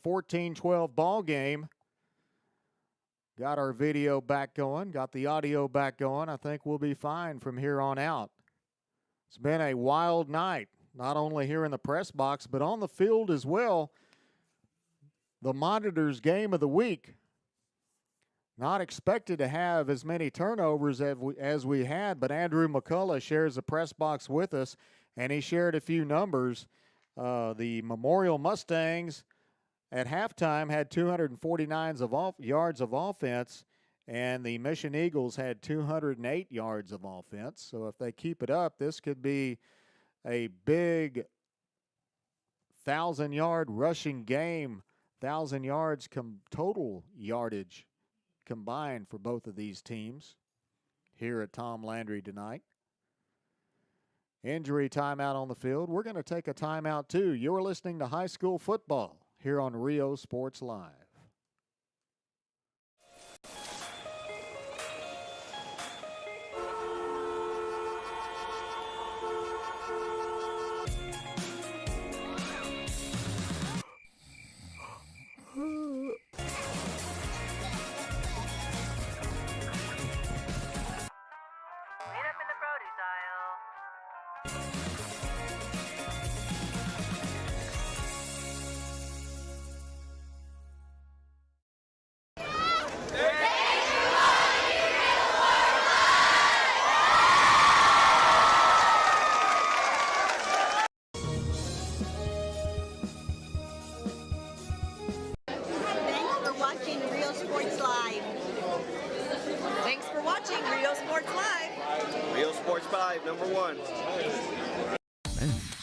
14-12 ball game. Got our video back going, got the audio back going. I think we'll be fine from here on out. It's been a wild night, not only here in the press box, but on the field as well. The Monitors game of the week. Not expected to have as many turnovers as we had, but Andrew McCullough shares the press box with us, and he shared a few numbers. The Memorial Mustangs at halftime had 249 yards of offense, and the Mission Eagles had 208 yards of offense. So if they keep it up, this could be a big 1,000-yard rushing game, 1,000 yards total yardage combined for both of these teams here at Tom Landry tonight. Injury timeout on the field. We're going to take a timeout too. You're listening to high school football here on Rio Sports Live.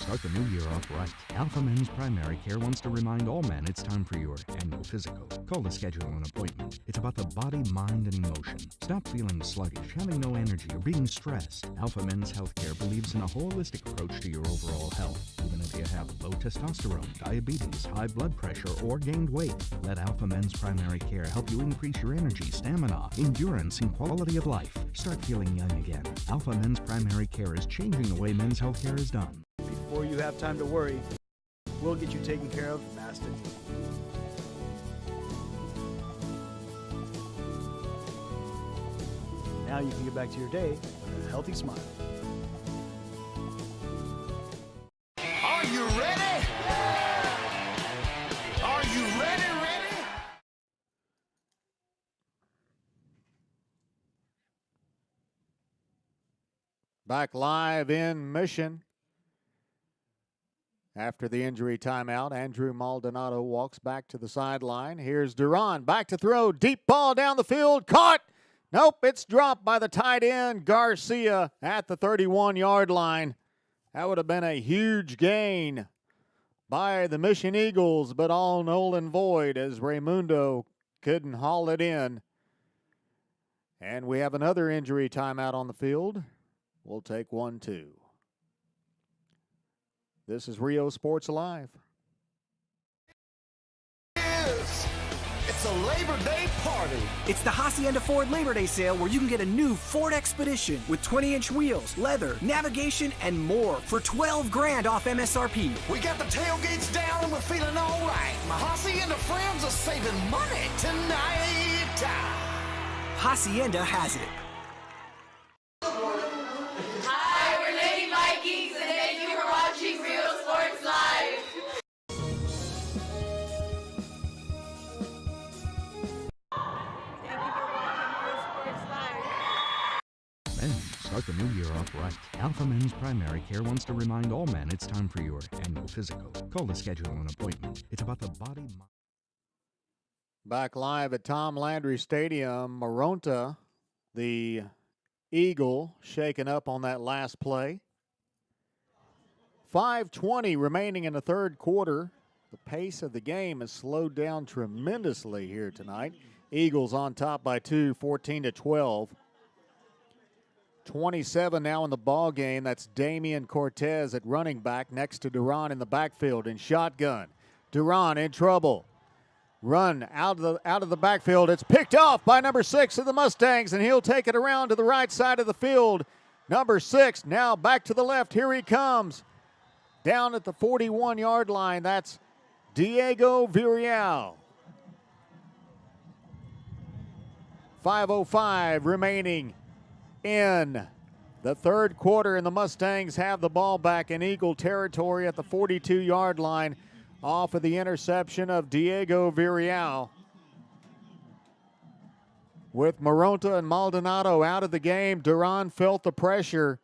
Start the new year off right. Alpha Men's Primary Care wants to remind all men it's time for your annual physical. Call to schedule an appointment. It's about the body, mind, and emotion. Stop feeling sluggish, having no energy, or being stressed. Alpha Men's Healthcare believes in a holistic approach to your overall health. Even if you have low testosterone, diabetes, high blood pressure, or gained weight, let Alpha Men's Primary Care help you increase your energy, stamina, endurance, and quality of life. Start feeling young again. Alpha Men's Primary Care is changing the way men's healthcare is done. Before you have time to worry, we'll get you taken care of fast and easy. Now you can get back to your day with a healthy smile. Are you ready? Are you ready? Back live in Mission. After the injury timeout, Andrew Maldonado walks back to the sideline. Here's Duran back to throw. Deep ball down the field. Caught. Nope, it's dropped by the tight end, Garcia, at the 31-yard line. That would have been a huge gain by the Mission Eagles, but all null and void as Raymundo couldn't haul it in. And we have another injury timeout on the field. We'll take one, too. This is Rio Sports Live. It's a Labor Day party. It's the Hacienda Ford Labor Day sale where you can get a new Ford Expedition with 20-inch wheels, leather, navigation, and more for $12,000 off MSRP. We got the tailgates down and we're feeling all right. My Hacienda friends are saving money tonight. Hacienda has it. Hi, we're Lady Vikings, and thank you for watching Rio Sports Live. Men, start the new year off right. Alpha Men's Primary Care wants to remind all men it's time for your annual physical. Call to schedule an appointment. It's about the body, mind. Back live at Tom Landry Stadium, Moronta, the Eagle, shaken up on that last play. 5:20 remaining in the third quarter. The pace of the game has slowed down tremendously here tonight. Eagles on top by 2, 14-12. 27 now in the ball game. That's Damian Cortez at running back next to Duran in the backfield in shotgun. Duran in trouble. Run out of the backfield. It's picked off by number 6 of the Mustangs, and he'll take it around to the right side of the field. Number 6 now back to the left. Here he comes. Down at the 41-yard line. That's Diego Villarreal. 5:05 remaining in the third quarter, and the Mustangs have the ball back in Eagle territory at the 42-yard line off of the interception of Diego Villarreal. With Moronta and Maldonado out of the game, Duran felt the pressure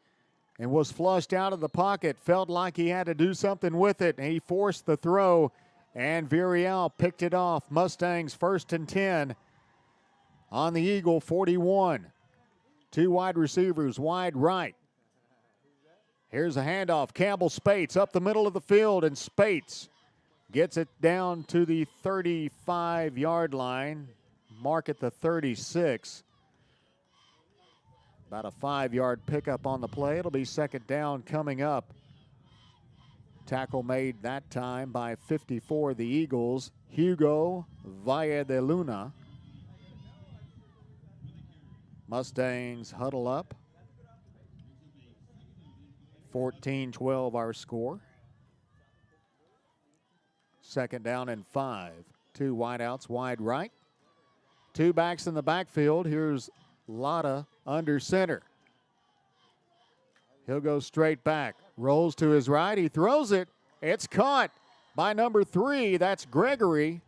and was flushed out of the pocket, felt like he had to do something with it, and he forced the throw, and Villarreal picked it off. Mustangs 1st and 10 on the Eagle 41. Two wide receivers wide right. Here's a handoff. Campbell Spates up the middle of the field, and Spates gets it down to the 35-yard line. Mark at the 36. About a 5-yard pickup on the play. It'll be second down coming up. Tackle made that time by 54, the Eagles, Hugo Valladoluna. Mustangs huddle up. 14-12 our score. Second down and 5. Two wideouts wide right. Two backs in the backfield. Here's Lotta under center. He'll go straight back. Rolls to his right. He throws it. It's caught by number 3. That's Gregory.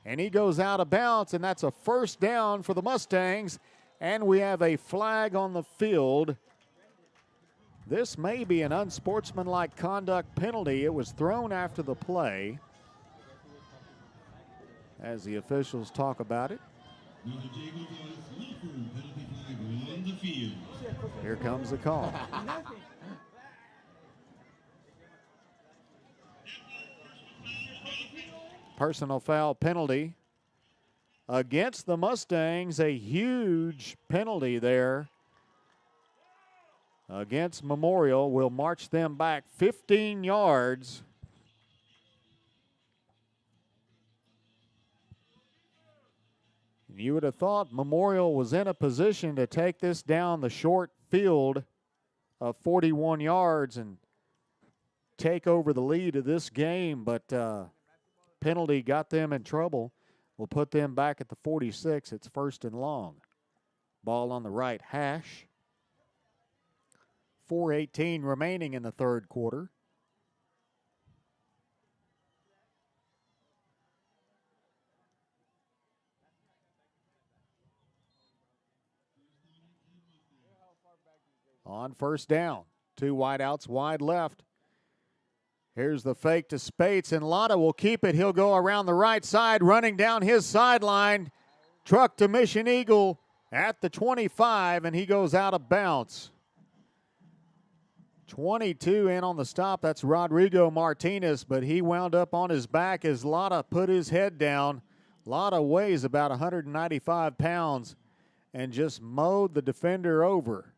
And he goes out of bounds, and that's a first down for the Mustangs. And we have a flag on the field. This may be an unsportsmanlike conduct penalty. It was thrown after the play. As the officials talk about it. Here comes the call. Personal foul penalty against the Mustangs. A huge penalty there against Memorial. Will march them back 15 yards. You would have thought Memorial was in a position to take this down the short field of 41 yards and take over the lead of this game, but penalty got them in trouble. Will put them back at the 46. It's first and long. Ball on the right hash. 4:18 remaining in the third quarter. On first down, two wideouts wide left. Here's the fake to Spates, and Lotta will keep it. He'll go around the right side, running down his sideline. Truck to Mission Eagle at the 25, and he goes out of bounds. 22 in on the stop. That's Rodrigo Martinez, but he wound up on his back as Lotta put his head down. Lotta weighs about 195 pounds and just mowed the defender over.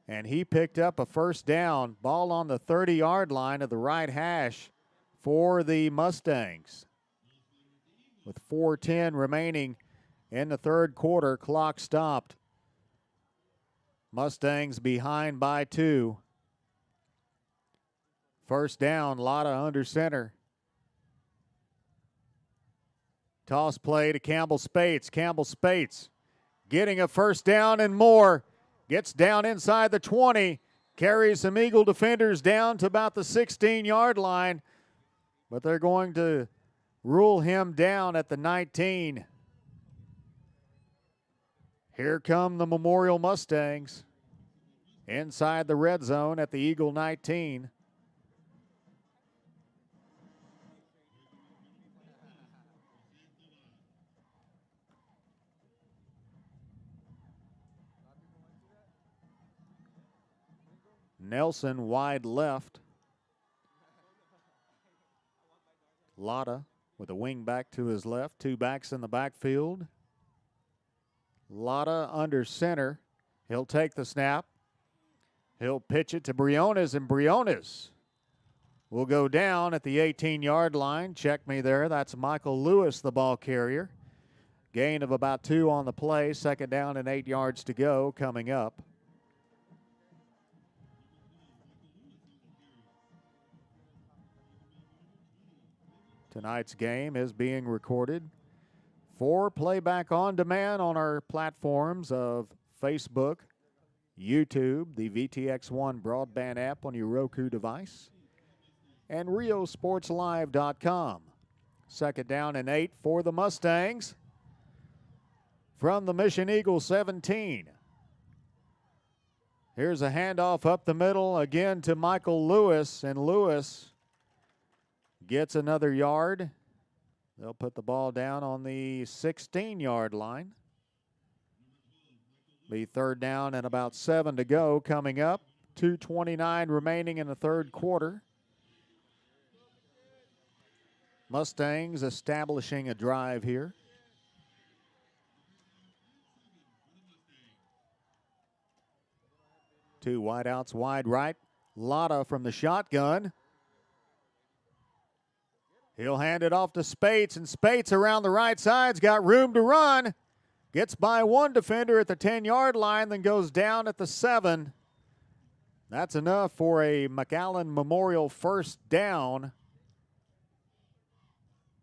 And he picked up a first down. Ball on the 30-yard line of the right hash for the Mustangs. With 4:10 remaining in the third quarter, clock stopped. Mustangs behind by 2. First down, Lotta under center. Toss play to Campbell Spates. Campbell Spates getting a first down and more. Gets down inside the 20, carries some Eagle defenders down to about the 16-yard line, but they're going to rule him down at the 19. Here come the Memorial Mustangs inside the red zone at the Eagle 19. Nelson wide left. Lotta with a wing back to his left. Two backs in the backfield. Lotta under center. He'll take the snap. He'll pitch it to Briones, and Briones will go down at the 18-yard line. Check me there. That's Michael Lewis, the ball carrier. Gain of about 2 on the play. Second down and 8 yards to go coming up. Tonight's game is being recorded for playback on demand on our platforms of Facebook, YouTube, the VTX1 broadband app on your Roku device, and RioSportsLive.com. Second down and 8 for the Mustangs from the Mission Eagles 17. Here's a handoff up the middle again to Michael Lewis, and Lewis gets another yard. They'll put the ball down on the 16-yard line. Be third down and about 7 to go coming up. 2:29 remaining in the third quarter. Mustangs establishing a drive here. Two wideouts wide right. Lotta from the shotgun. He'll hand it off to Spates, and Spates around the right side's got room to run. Gets by one defender at the 10-yard line, then goes down at the 7. That's enough for a McAllen Memorial first down.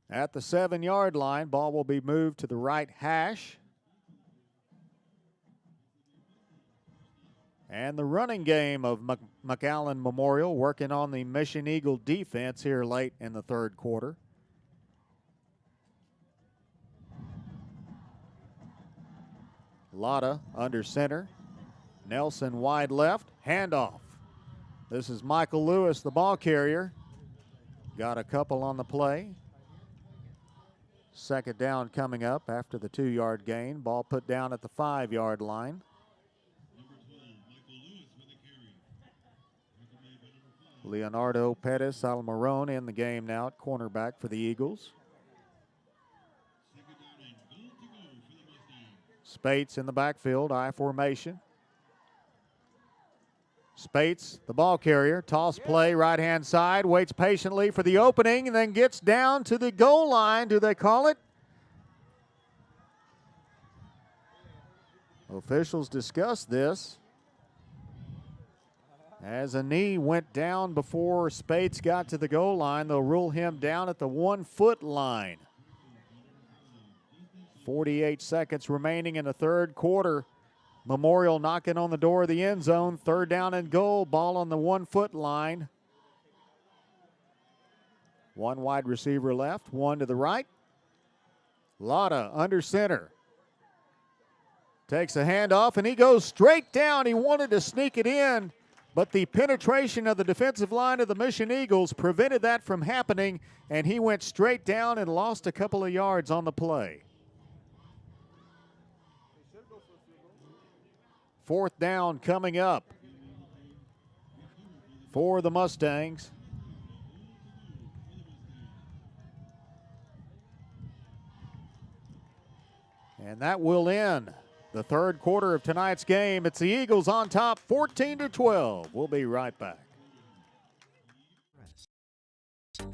At the 7-yard line, ball will be moved to the right hash. And the running game of McAllen Memorial working on the Mission Eagle defense here late in the third quarter. Lotta under center. Nelson wide left. Handoff. This is Michael Lewis, the ball carrier. Got a couple on the play. Second down coming up after the 2-yard gain. Ball put down at the 5-yard line. Leonardo Pettis Almarone in the game now at cornerback for the Eagles. Spates in the backfield, I formation. Spates, the ball carrier, toss play right-hand side, waits patiently for the opening, and then gets down to the goal line. Do they call it? Officials discussed this. As a knee went down before Spates got to the goal line, they'll rule him down at the 1-foot line. 48 seconds remaining in the third quarter. Memorial knocking on the door of the end zone. Third down and goal. Ball on the 1-foot line. One wide receiver left, one to the right. Lotta under center. Takes a handoff, and he goes straight down. He wanted to sneak it in, but the penetration of the defensive line of the Mission Eagles prevented that from happening, and he went straight down and lost a couple of yards on the play. Fourth down coming up for the Mustangs. And that will end the third quarter of tonight's game. It's the Eagles on top, 14-12. We'll be right back.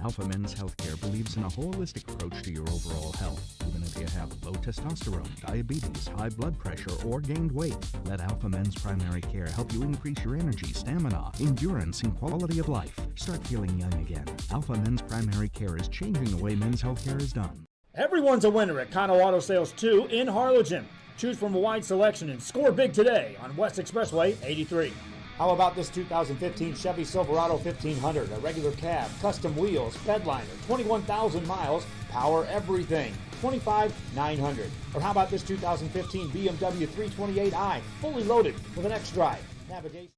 Alpha Men's Healthcare believes in a holistic approach to your overall health. Even if you have low testosterone, diabetes, high blood pressure, or gained weight, let Alpha Men's Primary Care help you increase your energy, stamina, endurance, and quality of life. Start feeling young again. Alpha Men's Primary Care is changing the way men's healthcare is done. Everyone's a winner at Kano Auto Sales 2 in Harlingen. Choose from a wide selection and score big today on West Expressway 83. How about this 2015 Chevy Silverado 1500, a regular cab, custom wheels, bedliner, 21,000 miles, power everything, $25,900. Or how about this 2015 BMW 328i, fully loaded with an X-Drive, navigation.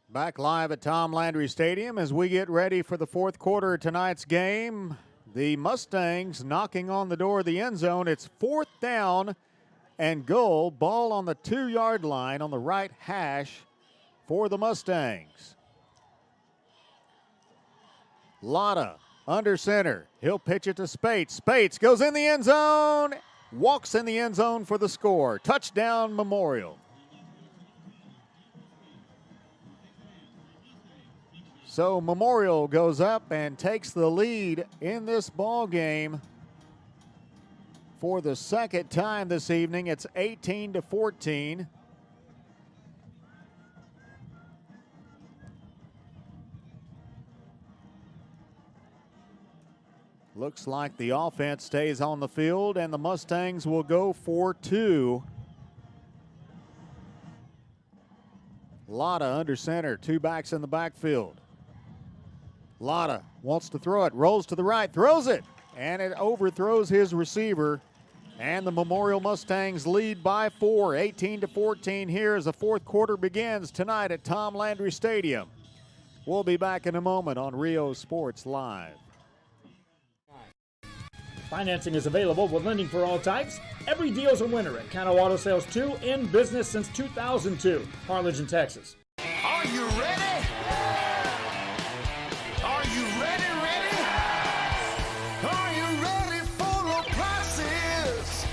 Back live at Tom Landry Stadium as we get ready for the fourth quarter of tonight's game. The Mustangs knocking on the door of the end zone. It's fourth down and goal. Ball on the 2-yard line on the right hash for the Mustangs. Lotta under center. He'll pitch it to Spates. Spates goes in the end zone. Walks in the end zone for the score. Touchdown Memorial. So Memorial goes up and takes the lead in this ball game for the second time this evening. It's 18-14. Looks like the offense stays on the field, and the Mustangs will go for 2. Lotta under center, 2 backs in the backfield. Lotta wants to throw it, rolls to the right, throws it, and it overthrows his receiver. And the Memorial Mustangs lead by 4, 18-14 here as the fourth quarter begins tonight at Tom Landry Stadium. We'll be back in a moment on Rio Sports Live. Financing is available with lending for all types. Every deal's a winner at Cano Auto Sales 2, in business since 2002, Harlingen, Texas. Are you ready? Are you ready? Are you ready for the prices?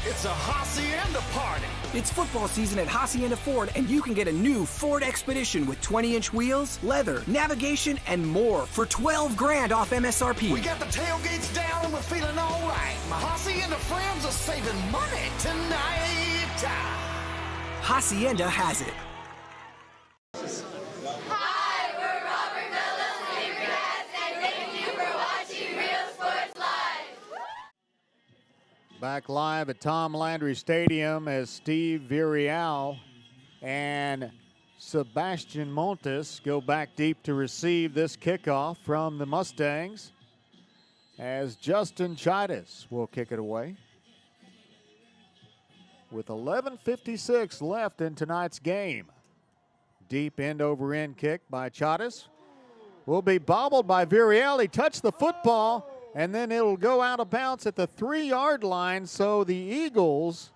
It's a Hacienda party. It's football season at Hacienda Ford, and you can get a new Ford Expedition with 20-inch wheels, leather, navigation, and more for $12,000 off MSRP. We got the tailgates down and we're feeling all right. My Hacienda friends are saving money tonight. Hacienda has it. Hi, we're Robert Mellis, Neighbor Cats, and thank you for watching Real Sports Live. Back live at Tom Landry Stadium as Steve Virial and Sebastian Montes go back deep to receive this kickoff from the Mustangs, as Justin Chidas will kick it away. With 11:56 left in tonight's game. Deep end-over-end kick by Chidas. Will be bobbled by Virial. He touched the football, and then it'll go out of bounds at the 3-yard line, so the Eagles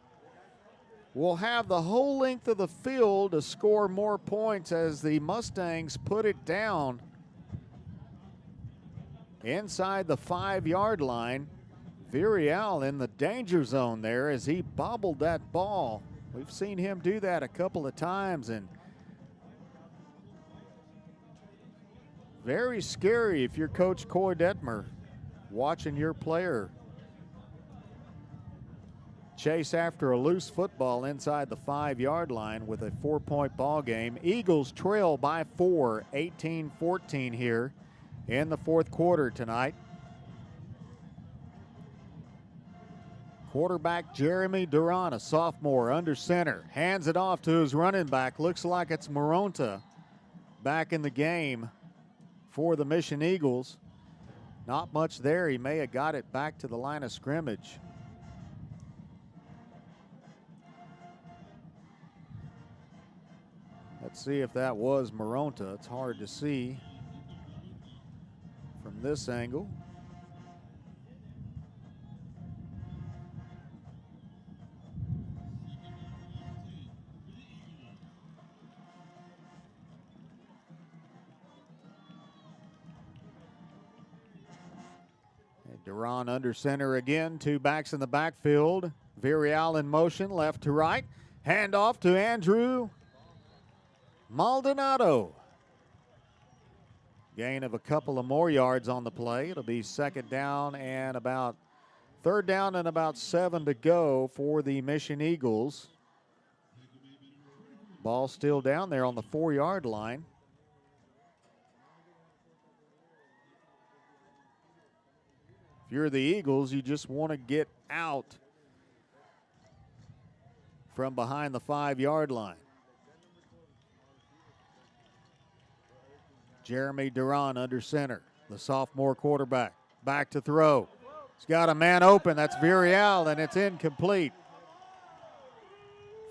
will have the whole length of the field to score more points as the Mustangs put it down inside the 5-yard line. Virial in the danger zone there as he bobbled that ball. We've seen him do that a couple of times, and very scary if you're Coach Coy Detmer watching your player chase after a loose football inside the 5-yard line with a 4-point ball game. Eagles trail by 4, 18-14 here in the fourth quarter tonight. Quarterback Jeremy Duran, a sophomore, under center, hands it off to his running back. Looks like it's Moronta back in the game for the Mission Eagles. Not much there. He may have got it back to the line of scrimmage. Let's see if that was Moronta. It's hard to see from this angle. Duran under center again, 2 backs in the backfield. Virial in motion, left to right. Handoff to Andrew Maldonado. Gain of a couple of more yards on the play. It'll be third down and about 7 to go for the Mission Eagles. Ball still down there on the 4-yard line. If you're the Eagles, you just want to get out from behind the 5-yard line. Jeremy Duran under center, the sophomore quarterback. Back to throw. He's got a man open. That's Virial, and it's incomplete.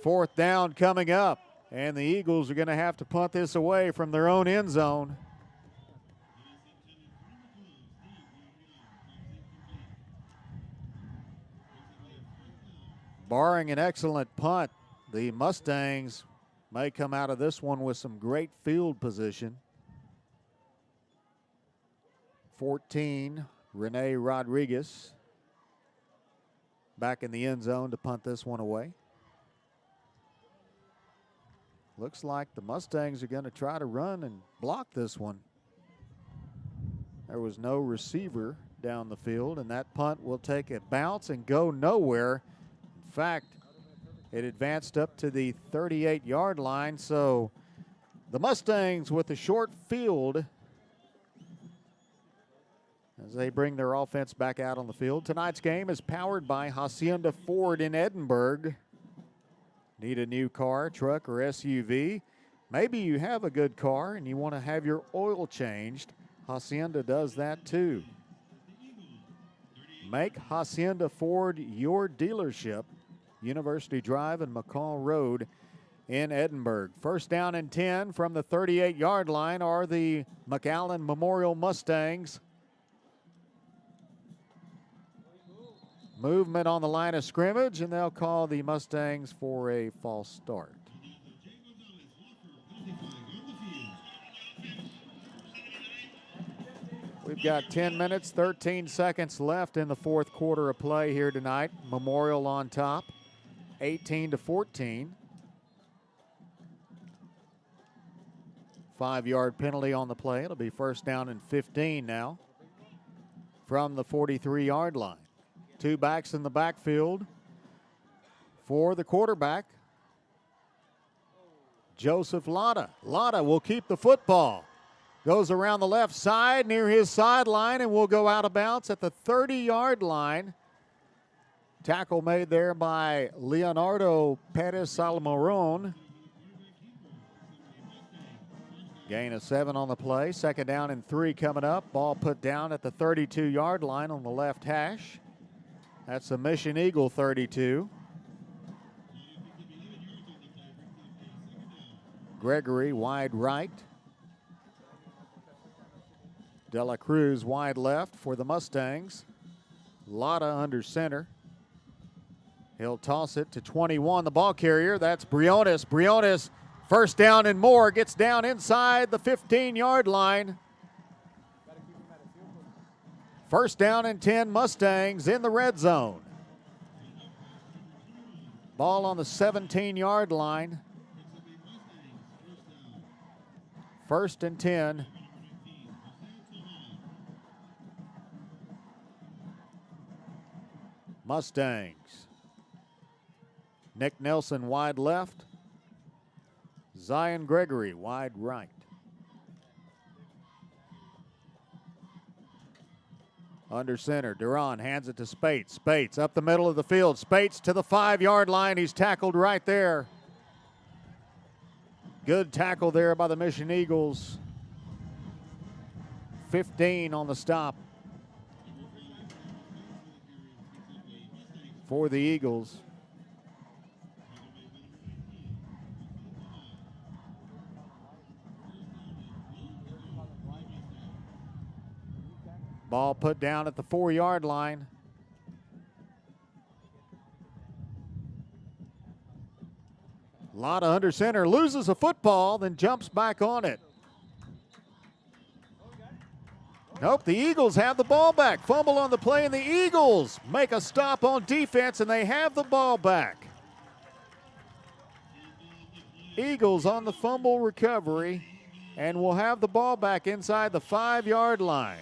4th down coming up, and the Eagles are going to have to punt this away from their own end zone. Barring an excellent punt, the Mustangs may come out of this one with some great field position. 14, Rene Rodriguez back in the end zone to punt this one away. Looks like the Mustangs are going to try to run and block this one. There was no receiver down the field, and that punt will take a bounce and go nowhere. In fact, it advanced up to the 38-yard line, so the Mustangs with a short field as they bring their offense back out on the field. Tonight's game is powered by Hacienda Ford in Edinburgh. Need a new car, truck, or SUV? Maybe you have a good car and you want to have your oil changed. Hacienda does that too. Make Hacienda Ford your dealership. University Drive and McCall Road in Edinburgh. First down and 10 from the 38-yard line are the McAllen Memorial Mustangs. Movement on the line of scrimmage, and they'll call the Mustangs for a false start. We've got 10 minutes, 13 seconds left in the fourth quarter of play here tonight. Memorial on top, 18-14. 5-yard penalty on the play. It'll be first down and 15 now from the 43-yard line. Two backs in the backfield for the quarterback, Joseph Lotta. Lotta will keep the football. Goes around the left side near his sideline and will go out of bounds at the 30-yard line. Tackle made there by Leonardo Perez Salmoron. Gain of 7 on the play. Second down and 3 coming up. Ball put down at the 32-yard line on the left hash. That's the Mission Eagle 32. Gregory wide right. De La Cruz wide left for the Mustangs. Lotta under center. He'll toss it to 21, the ball carrier. That's Briones. Briones, first down and more, gets down inside the 15-yard line. First down and 10, Mustangs in the red zone. Ball on the 17-yard line. First and 10. Mustangs. Nick Nelson wide left. Zion Gregory wide right. Under center, Duran hands it to Spates. Spates up the middle of the field. Spates to the 5-yard line. He's tackled right there. Good tackle there by the Mission Eagles. 15 on the stop for the Eagles. Ball put down at the 4-yard line. Lotta under center, loses a football, then jumps back on it. Nope, the Eagles have the ball back. Fumble on the play, and the Eagles make a stop on defense, and they have the ball back. Eagles on the fumble recovery, and will have the ball back inside the 5-yard line.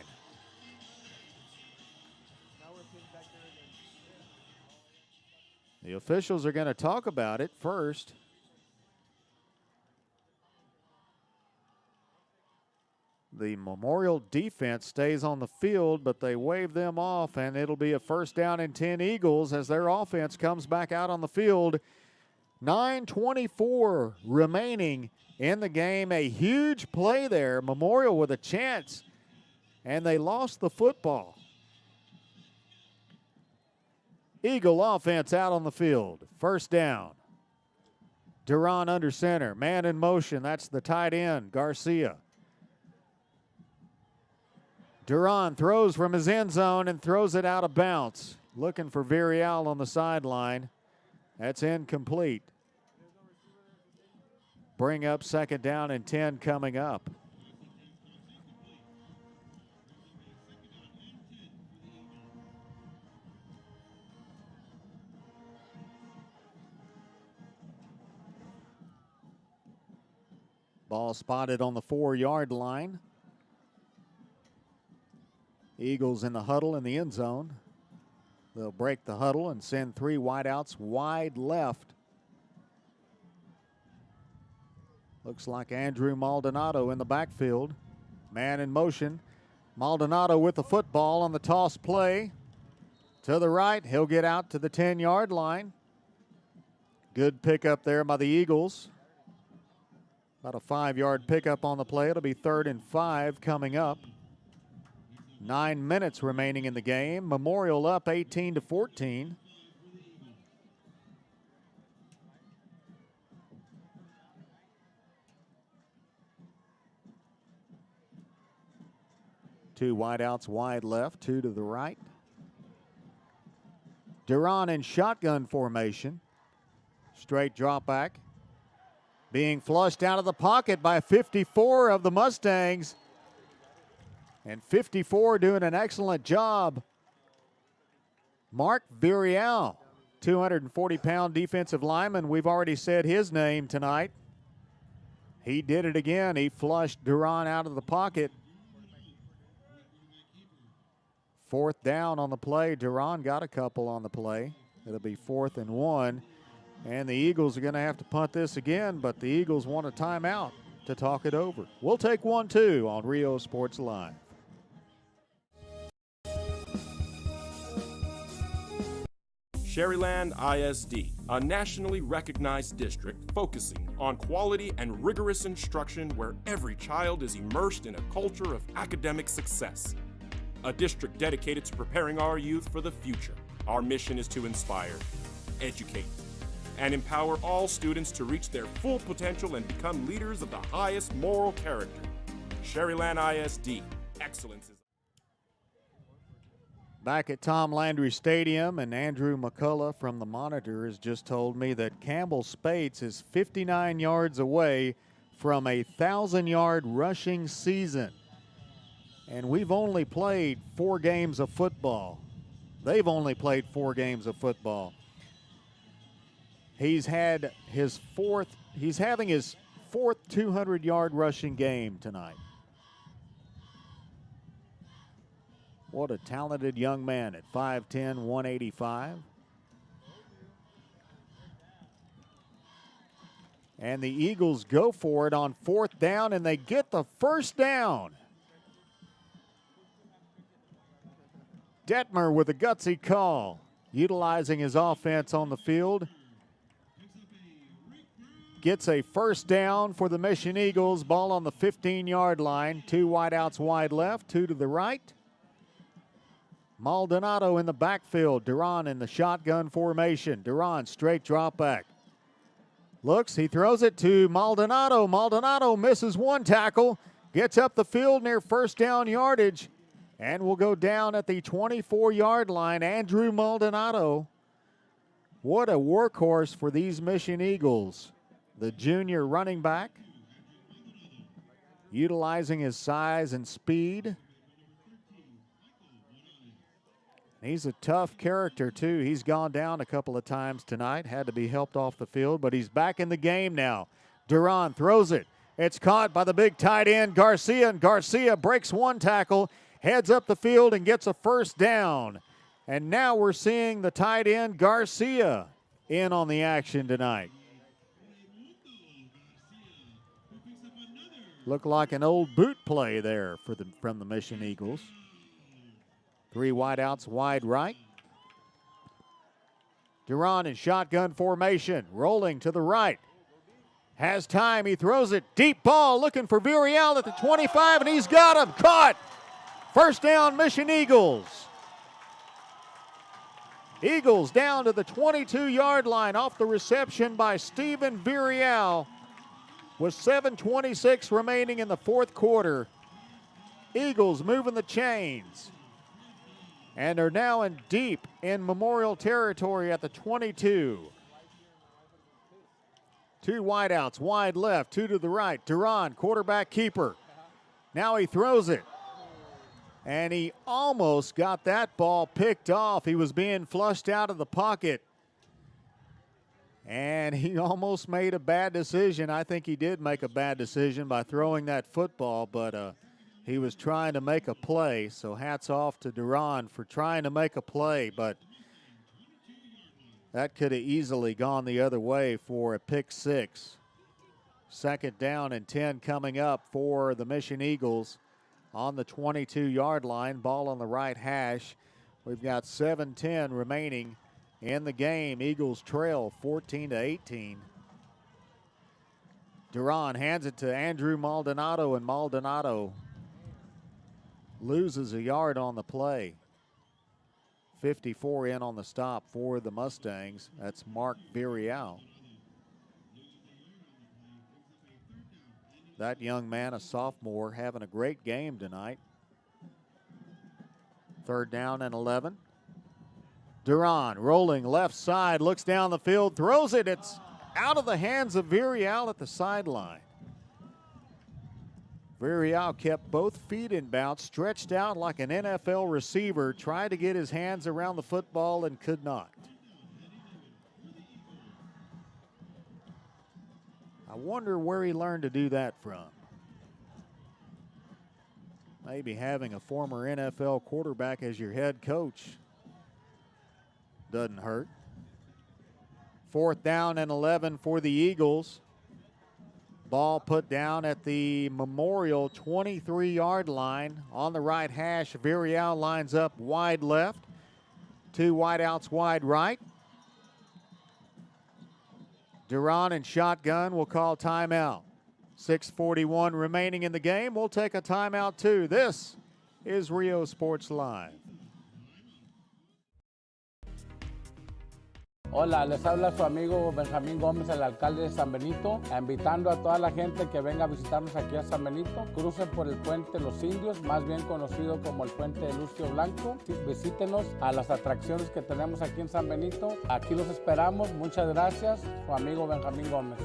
The officials are going to talk about it first. The Memorial defense stays on the field, but they wave them off, and it'll be a first down and 10 Eagles as their offense comes back out on the field. 9:24 remaining in the game. A huge play there. Memorial with a chance, and they lost the football. Eagle offense out on the field. First down. Duran under center. Man in motion. That's the tight end, Garcia. Duran throws from his end zone and throws it out of bounds. Looking for Villarreal on the sideline. That's incomplete. Bring up second down and 10 coming up. Ball spotted on the 4-yard line. Eagles in the huddle in the end zone. They'll break the huddle and send 3 wideouts wide left. Looks like Andrew Maldonado in the backfield. Man in motion. Maldonado with the football on the toss play. To the right, he'll get out to the 10-yard line. Good pickup there by the Eagles. About a 5-yard pickup on the play. It'll be 3rd and 5 coming up. 9 minutes remaining in the game. Memorial up 18-14. Two wideouts wide left, two to the right. Duran in shotgun formation. Straight drop back. Being flushed out of the pocket by 54 of the Mustangs. And 54 doing an excellent job. Mark Virial, 240-pound defensive lineman. We've already said his name tonight. He did it again. He flushed Duran out of the pocket. 4th down on the play. Duran got a couple on the play. It'll be 4th and 1. And the Eagles are going to have to punt this again, but the Eagles want a timeout to talk it over. We'll take 1-2 on Rio Sports Live. Sherryland ISD, a nationally recognized district focusing on quality and rigorous instruction where every child is immersed in a culture of academic success. A district dedicated to preparing our youth for the future. Our mission is to inspire, educate, and empower all students to reach their full potential and become leaders of the highest moral character. Sherryland ISD, excellence is... Back at Tom Landry Stadium, and Andrew McCullough from the Monitor has just told me that Campbell Spates is 59 yards away from a 1,000-yard rushing season. And we've only played 4 games of football. They've only played 4 games of football. He's having his fourth 200-yard rushing game tonight. What a talented young man at 5'10", 185. And the Eagles go for it on 4th down, and they get the first down. Detmer with a gutsy call, utilizing his offense on the field. Gets a first down for the Mission Eagles. Ball on the 15-yard line. 2 wideouts wide left, 2 to the right. Maldonado in the backfield. Duran in the shotgun formation. Duran straight drop back. Looks, he throws it to Maldonado. Maldonado misses 1 tackle. Gets up the field near first down yardage. And will go down at the 24-yard line. Andrew Maldonado. What a workhorse for these Mission Eagles. The junior running back, utilizing his size and speed. He's a tough character, too. He's gone down a couple of times tonight, had to be helped off the field, but he's back in the game now. Duran throws it. It's caught by the big tight end, Garcia, and Garcia breaks 1 tackle, heads up the field, and gets a first down. And now we're seeing the tight end, Garcia, in on the action tonight. Looked like an old boot play there from the Mission Eagles. 3 wideouts wide right. Duran in shotgun formation, rolling to the right. Has time, he throws it. Deep ball, looking for Virial at the 25, and he's got him. Caught! First down, Mission Eagles. Eagles down to the 22-yard line off the reception by Stephen Virial. With 7:26 remaining in the 4th quarter. Eagles moving the chains. And are now in deep in Memorial territory at the 22. 2 wideouts, wide left, 2 to the right. Duran, quarterback keeper. Now he throws it. And he almost got that ball picked off. He was being flushed out of the pocket. And he almost made a bad decision. I think he did make a bad decision by throwing that football, but he was trying to make a play. So hats off to Duran for trying to make a play, but that could have easily gone the other way for a pick 6. 2nd down and 10 coming up for the Mission Eagles on the 22-yard line. Ball on the right hash. We've got 7:10 remaining in the game. Eagles trail 14-18. Duran hands it to Andrew Maldonado, and Maldonado loses a yard on the play. 54 in on the stop for the Mustangs. That's Mark Virial. That young man, a sophomore, having a great game tonight. 3rd down and 11. Duran rolling left side, looks down the field, throws it. It's out of the hands of Virial at the sideline. Virial kept both feet in bounds, stretched out like an NFL receiver, tried to get his hands around the football and could not. I wonder where he learned to do that from. Maybe having a former NFL quarterback as your head coach doesn't hurt. 4th down and 11 for the Eagles. Ball put down at the Memorial 23-yard line on the right hash. Virial lines up wide left. 2 wideouts wide right. Duran and shotgun will call timeout. 6:41 remaining in the game. We'll take a timeout too. This is Rio Sports Live. Hola, les habla su amigo Benjamín Gómez, el alcalde de San Benito, invitando a toda la gente que venga a visitarnos aquí a San Benito. Crucen por el puente Los Indios, más bien conocido como el puente de Lucio Blanco. Visítenos a las atracciones que tenemos aquí en San Benito. Aquí los esperamos. Muchas gracias. Su amigo Benjamín Gómez.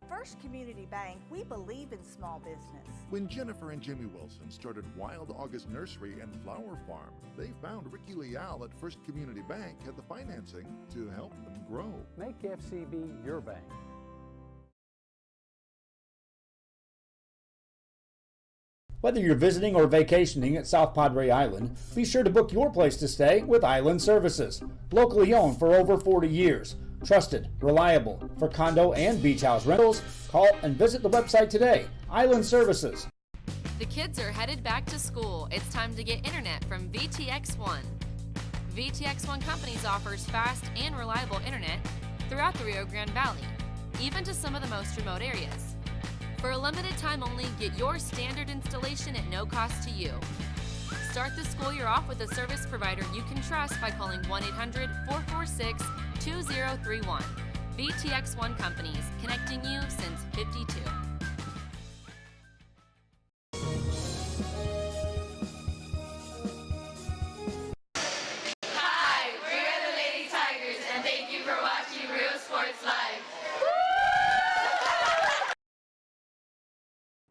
First Community Bank, we believe in small business. When Jennifer and Jimmy Wilson started Wild August Nursery and Flower Farm, they found Ricky Leal at First Community Bank had the financing to help them grow. Make FCB your bank. Whether you're visiting or vacationing at South Padre Island, be sure to book your place to stay with Island Services. Locally owned for over 40 years. Trusted, reliable for condo and beach house rentals. Call and visit the website today. Island Services. The kids are headed back to school. It's time to get internet from VTX1. VTX1 Companies offers fast and reliable internet throughout the Rio Grande Valley, even to some of the most remote areas. For a limited time only, get your standard installation at no cost to you. Start the school year off with a service provider you can trust by calling 1-800-446-2031. VTX1 Companies, connecting you since '52. Hi, we're the Lady Tigers, and thank you for watching Real Sports Live.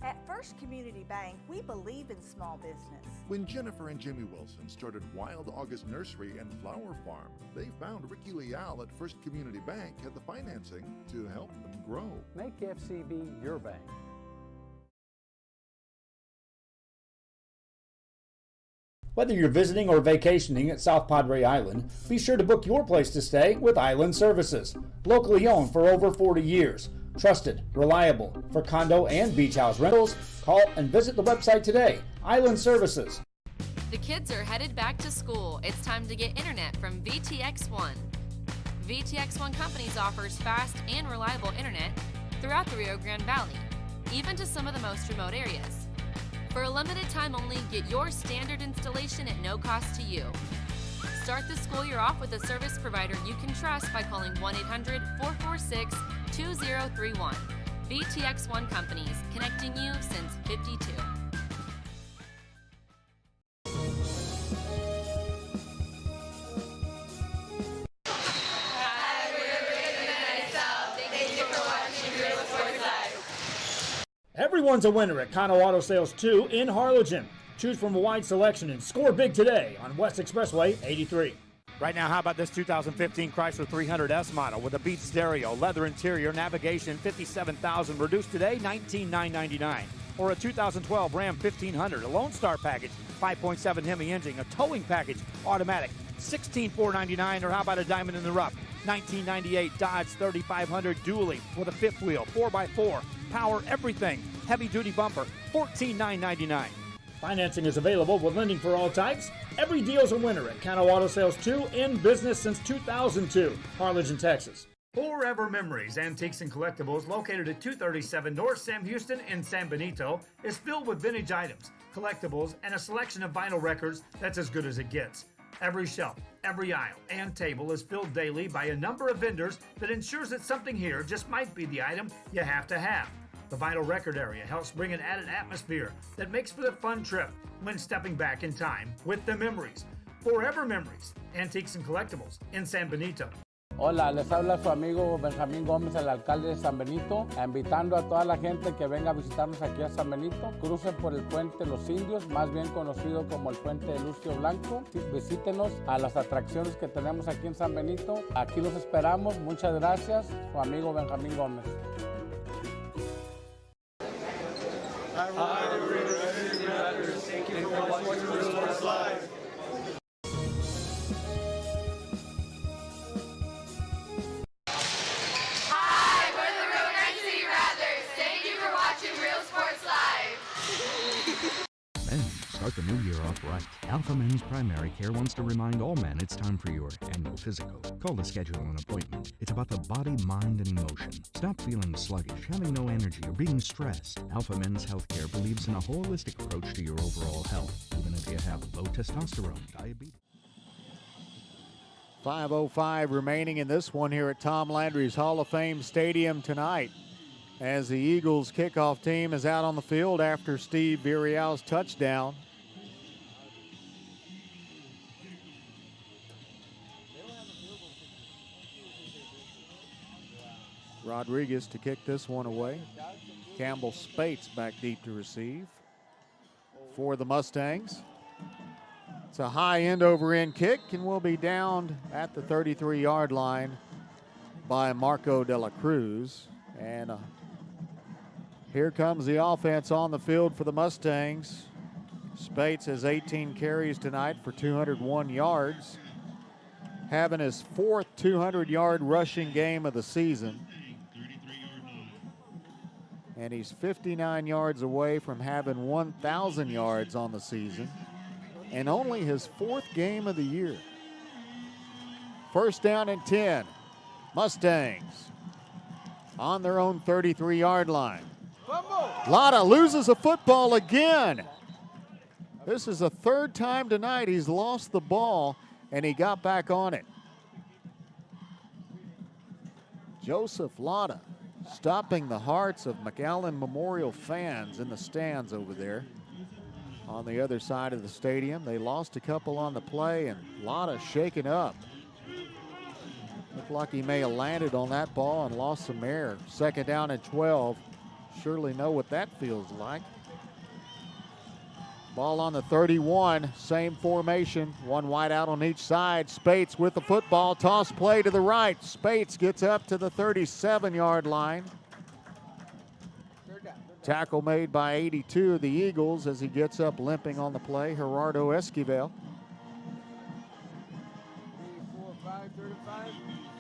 At First Community Bank, we believe in small business. When Jennifer and Jimmy Wilson started Wild August Nursery and Flower Farm, they found Ricky Leal at First Community Bank had the financing to help them grow. Make FCB your bank. Whether you're visiting or vacationing at South Padre Island, be sure to book your place to stay with Island Services. Locally owned for over 40 years. Trusted, reliable for condo and beach house rentals. Call and visit the website today. Island Services. The kids are headed back to school. It's time to get internet from VTX1. VTX1 Companies offers fast and reliable internet throughout the Rio Grande Valley, even to some of the most remote areas. For a limited time only, get your standard installation at no cost to you. Start the school year off with a service provider you can trust by calling 1-800-446-2031. VTX1 Companies, connecting you since '52. Everyone's a winner at Kano Auto Sales 2 in Harlingen. Choose from a wide selection and score big today on West Expressway 83. Right now, how about this 2015 Chrysler 300S model with a Beat stereo, leather interior, navigation, $57,000, reduced today, $19,999. Or a 2012 Ram 1500, a Lone Star package, 5.7 Hemi engine, a towing package, automatic, $16,499. Or how about a diamond in the rough, 1998 Dodge 3500 dually with a fifth wheel, 4x4, power everything, heavy-duty bumper, $14,999. Financing is available with lending for all types. Every deal's a winner at Cano Auto Sales 2, in business since 2002, Harlingen, Texas. Forever Memories, Antiques and Collectibles, located at 237 North Sam Houston in San Benito, is filled with vintage items, collectibles, and a selection of vinyl records that's as good as it gets. Every shelf, every aisle, and table is filled daily by a number of vendors that ensures that something here just might be the item you have to have. The vinyl record area helps bring an added atmosphere that makes for the fun trip when stepping back in time with the memories. Forever Memories, Antiques and Collectibles in San Benito. Hola, les habla su amigo Benjamín Gómez, el alcalde de San Benito, invitando a toda la gente que venga a visitarnos aquí a San Benito. Crucen por el puente Los Indios, más bien conocido como el puente de Lucio Blanco. Visítenos a las atracciones que tenemos aquí en San Benito. Aquí los esperamos. Muchas gracias. Su amigo Benjamín Gómez. Thank you for watching Real Sports Live. Hi, we're the Real Grand City Rattlers. Thank you for watching Real Sports Live. Men, start the new year off right. Alpha Men's Primary Care wants to remind all men it's time for your annual physical. Call to schedule an appointment. It's about the body, mind, and emotion. Stop feeling sluggish, having no energy, or being stressed. Alpha Men's Healthcare believes in a holistic approach to your overall health, even if you have low testosterone, diabetes. 5:05 remaining in this one here at Tom Landry's Hall of Fame Stadium tonight, as the Eagles kickoff team is out on the field after Steve Virial's touchdown. Rodriguez to kick this one away. Campbell Spates back deep to receive for the Mustangs. It's a high end over end kick and will be downed at the 33-yard line by Marco De La Cruz. And here comes the offense on the field for the Mustangs. Spates has 18 carries tonight for 201 yards, having his fourth 200-yard rushing game of the season. And he's 59 yards away from having 1,000 yards on the season, and only his fourth game of the year. First down and 10. Mustangs on their own 33-yard line. Lotta loses a football again. This is the third time tonight he's lost the ball, and he got back on it. Joseph Lotta stopping the hearts of McAllen Memorial fans in the stands over there on the other side of the stadium. They lost a couple on the play, and Lotta shaken up. Looked like he may have landed on that ball and lost some air. Second down and 12. Surely know what that feels like. Ball on the 31, same formation, one wide out on each side. Spates with the football, toss play to the right. Spates gets up to the 37-yard line. Tackle made by 82 of the Eagles as he gets up limping on the play, Gerardo Esquivel.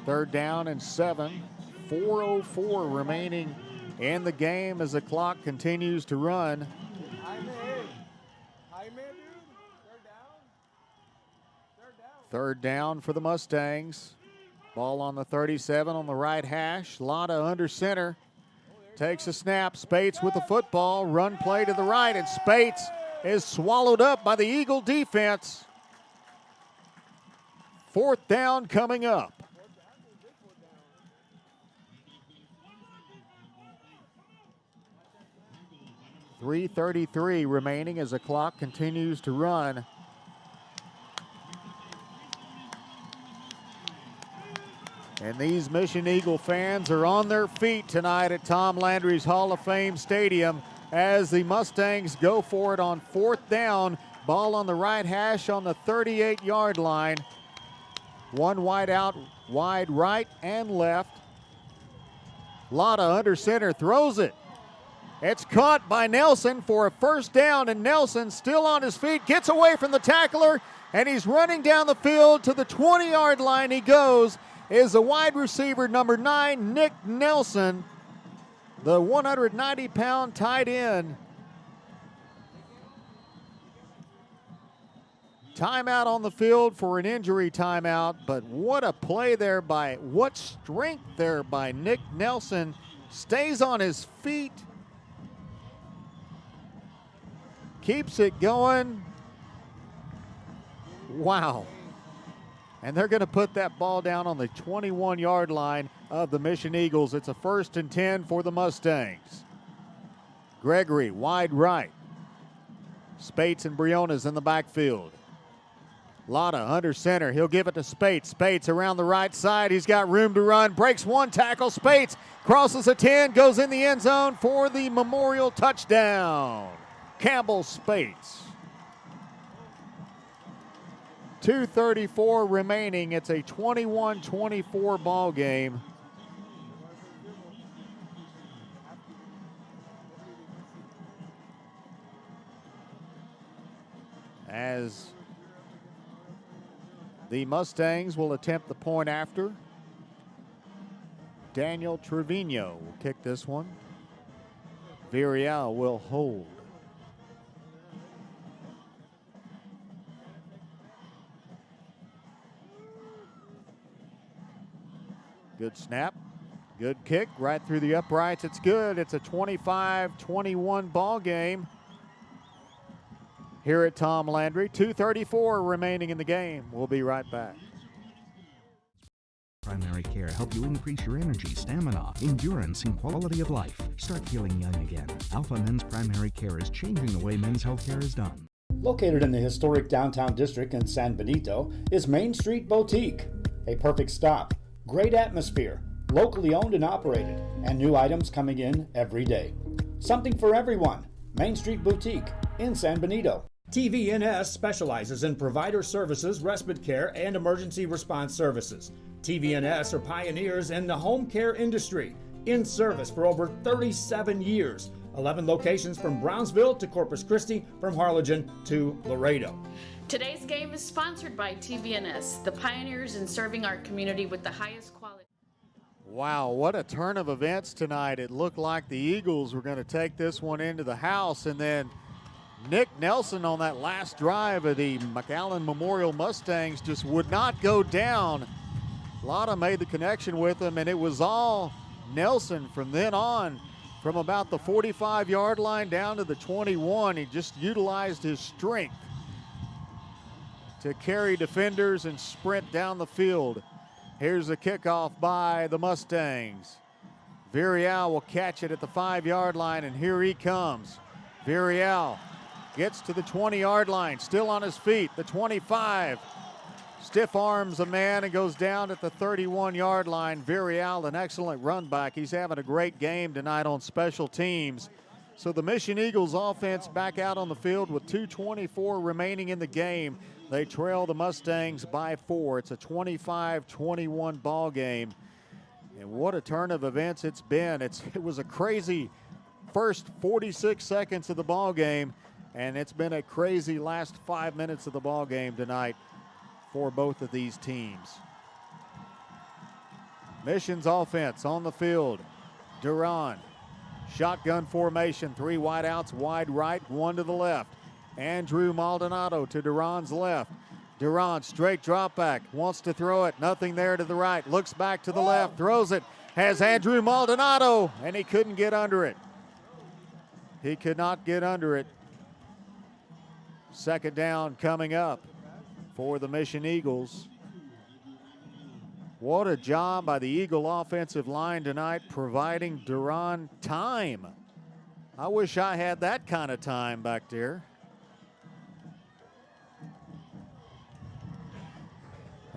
Third down and 7, 4:04 remaining in the game as the clock continues to run. Third down for the Mustangs. Ball on the 37 on the right hash. Lotta under center. Takes a snap. Spates with the football. Run play to the right, and Spates is swallowed up by the Eagle defense. Fourth down coming up. .333 remaining as the clock continues to run. And these Mission Eagle fans are on their feet tonight at Tom Landry's Hall of Fame Stadium as the Mustangs go for it on 4th down. Ball on the right hash on the 38-yard line. One wide out, wide right and left. Lotta under center, throws it. It's caught by Nelson for a first down, and Nelson still on his feet, gets away from the tackler, and he's running down the field to the 20-yard line. He goes, is the wide receiver number 9, Nick Nelson, the 190-pound tight end. Timeout on the field for an injury timeout, but what a play there by, what strength there by Nick Nelson. Stays on his feet, keeps it going. Wow. And they're going to put that ball down on the 21-yard line of the Mission Eagles. It's a 1st and 10 for the Mustangs. Gregory, wide right. Spates and Briones in the backfield. Lotta under center. He'll give it to Spates. Spates around the right side. He's got room to run. Breaks one tackle. Spates crosses a 10. Goes in the end zone for the Memorial touchdown. Campbell Spates. 2:34 remaining. It's a 21-24 ball game. As the Mustangs will attempt the point after. Daniel Trevino will kick this one. Villarreal will hold. Good snap, good kick right through the uprights. It's good. It's a 25-21 ball game here at Tom Landry. 2:34 remaining in the game. We'll be right back. Primary Care help you increase your energy, stamina, endurance, and quality of life. Start feeling young again. Alpha Men's Primary Care is changing the way men's health care is done. Located in the historic downtown district in San Benito is Main Street Boutique. A perfect stop, great atmosphere, locally owned and operated, and new items coming in every day. Something for everyone. Main Street Boutique in San Benito. TVNS specializes in provider services, respite care, and emergency response services. TVNS are pioneers in the home care industry, in service for over 37 years. 11 locations from Brownsville to Corpus Christi, from Harlingen to Laredo. Today's game is sponsored by TVNS, the pioneers in serving our community with the highest quality. Wow, what a turn of events tonight. It looked like the Eagles were going to take this one into the house, and then Nick Nelson on that last drive of the McAllen Memorial Mustangs just would not go down. Lotta made the connection with him, and it was all Nelson from then on. From about the 45-yard line down to the 21, he just utilized his strength to carry defenders and sprint down the field. Here's the kickoff by the Mustangs. Villarreal will catch it at the 5-yard line, and here he comes. Villarreal gets to the 20-yard line, still on his feet, the 25. Stiff arms a man and goes down at the 31-yard line. Villarreal, an excellent run back. He's having a great game tonight on special teams. So the Mission Eagles offense back out on the field with 2:24 remaining in the game. They trail the Mustangs by 4. It's a 25-21 ball game. And what a turn of events it's been. It was a crazy first 46 seconds of the ball game, and it's been a crazy last 5 minutes of the ball game tonight for both of these teams. Mission's offense on the field. Duran, shotgun formation, 3 wideouts, wide right, 1 to the left. Andrew Maldonado to Duran's left. Duran, straight drop back, wants to throw it, nothing there to the right, looks back to the left, throws it, has Andrew Maldonado, and he couldn't get under it. He could not get under it. Second down coming up for the Mission Eagles. What a job by the Eagle offensive line tonight, providing Duran time. I wish I had that kind of time back there.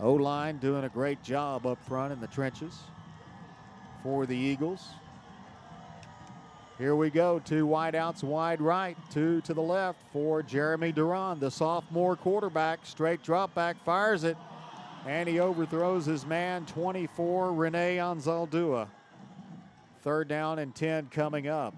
O-line doing a great job up front in the trenches for the Eagles. Here we go. 2 wideouts wide right, 2 to the left for Jeremy Duran, the sophomore quarterback. Straight drop back, fires it, and he overthrows his man, 24, Rene Anzaldúa. 3rd down and 10 coming up.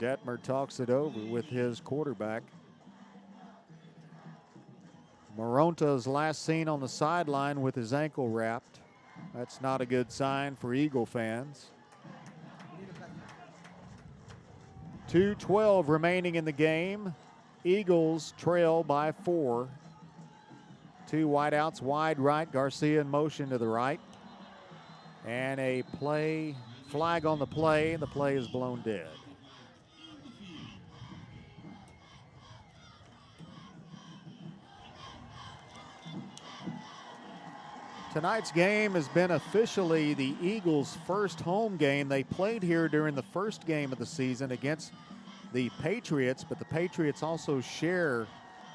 Detmer talks it over with his quarterback. Moronta is last seen on the sideline with his ankle wrapped. That's not a good sign for Eagle fans. 2:12 remaining in the game. Eagles trail by 4. 2 wideouts wide right. Garcia in motion to the right. And a flag on the play. The play is blown dead. Tonight's game has been officially the Eagles' first home game. They played here during the first game of the season against the Patriots, but the Patriots also share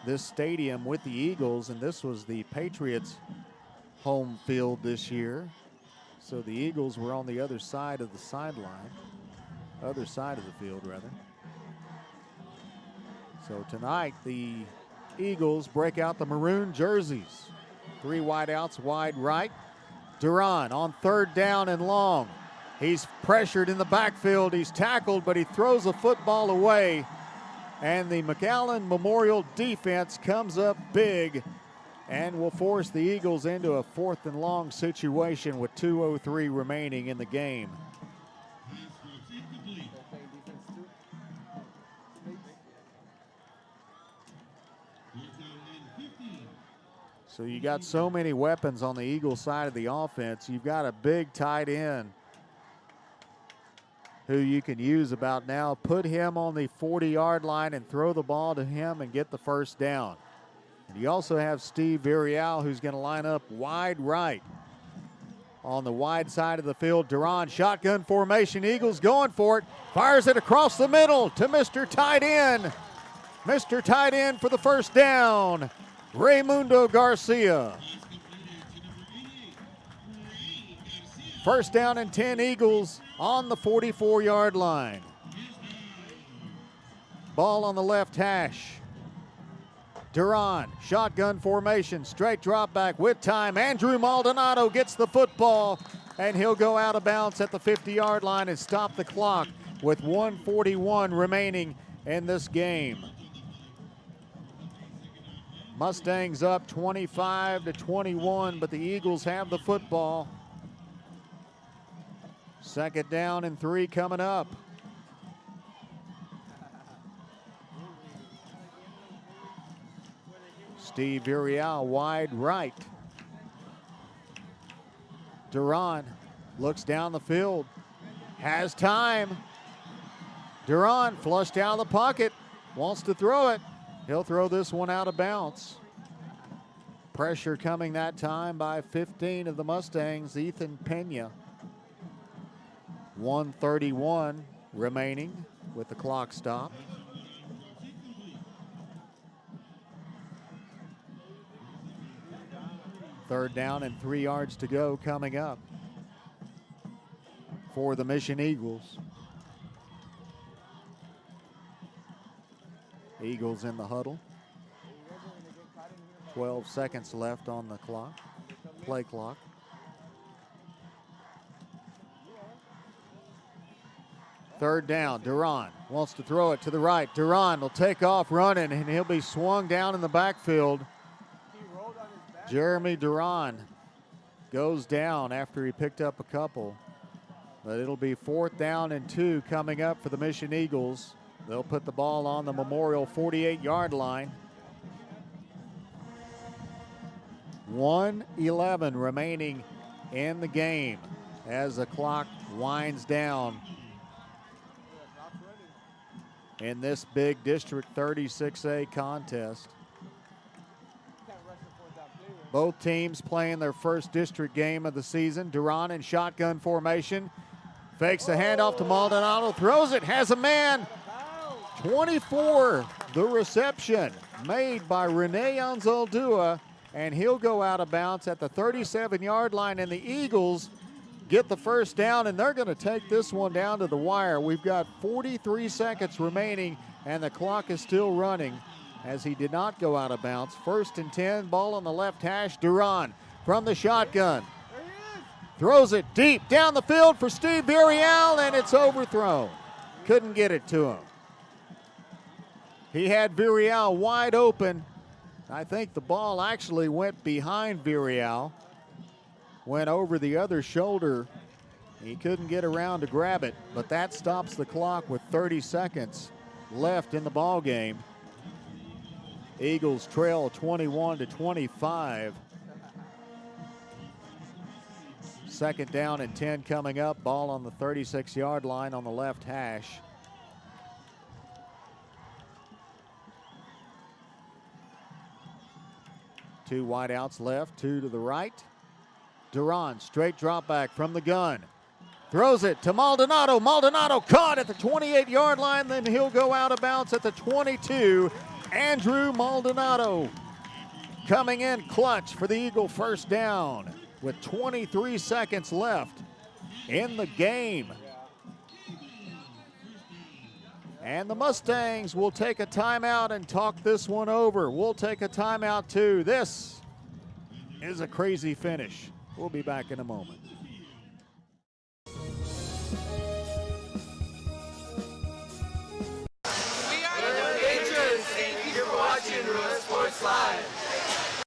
this stadium with the Eagles, and this was the Patriots' home field this year. So the Eagles were on the other side of the sideline, other side of the field, rather. So tonight, the Eagles break out the maroon jerseys. 3 wideouts wide right. Duran on 3rd down and long. He's pressured in the backfield. He's tackled, but he throws the football away. And the McAllen Memorial defense comes up big and will force the Eagles into a 4th and long situation with 2:03 remaining in the game. So you got so many weapons on the Eagles side of the offense. You've got a big tight end who you can use about now. Put him on the 40-yard line and throw the ball to him and get the 1st down. And you also have Steve Villarreal, who's going to line up wide right on the wide side of the field. Duran, shotgun formation. Eagles going for it. Fires it across the middle to Mr. Tight End. Mr. Tight End for the 1st down. Raymundo Garcia. 1st down and 10, Eagles on the 44-yard line. Ball on the left hash. Duran, shotgun formation, straight drop back with time. Andrew Maldonado gets the football, and he'll go out of bounds at the 50-yard line and stop the clock with 1:41 remaining in this game. Mustangs up 25-21, but the Eagles have the football. 2nd down and 3 coming up. Steve Villarreal wide right. Duran looks down the field, has time. Duran flushed out of the pocket, wants to throw it. He'll throw this one out of bounds. Pressure coming that time by 15 of the Mustangs, Ethan Pena. 1:31 remaining with the clock stopped. Third down and 3 yards to go coming up for the Mission Eagles. Eagles in the huddle. 12 seconds left on the clock, play clock. Third down, Duran wants to throw it to the right. Duran will take off running, and he'll be swung down in the backfield. Jeremy Duran goes down after he picked up a couple. But it'll be 4th down and 2 coming up for the Mission Eagles. They'll put the ball on the Memorial 48-yard line. 1:11 remaining in the game as the clock winds down in this big District 36A contest. Both teams playing their first district game of the season. Duran in shotgun formation. Fakes the handoff to Maldonado. Throws it. Has a man. 24. The reception made by Rene Anzaldúa. and he'll go out of bounds at the 37-yard line, and the Eagles get the first down, and they're going to take this one down to the wire. We've got 43 seconds remaining, and the clock is still running as he did not go out of bounds. 1st and 10, ball on the left hash. Duran from the shotgun. Throws it deep down the field for Steve Virial, and it's overthrown. Couldn't get it to him. He had Virial wide open. I think the ball actually went behind Virial, went over the other shoulder. He couldn't get around to grab it, but that stops the clock with 30 seconds left in the ball game. Eagles trail 21-25. 2nd down and 10 coming up. Ball on the 36-yard line on the left hash. Two wideouts left, two to the right. Duran, straight drop back from the gun. Throws it to Maldonado. Maldonado caught at the 28-yard line, then he'll go out of bounds at the 22. Andrew Maldonado coming in clutch for the Eagle first down with 23 seconds left in the game. And the Mustangs will take a timeout and talk this one over. We'll take a timeout too. This is a crazy finish. We'll be back in a moment. We are the Patriots. Thank you for watching Rural Sports Live.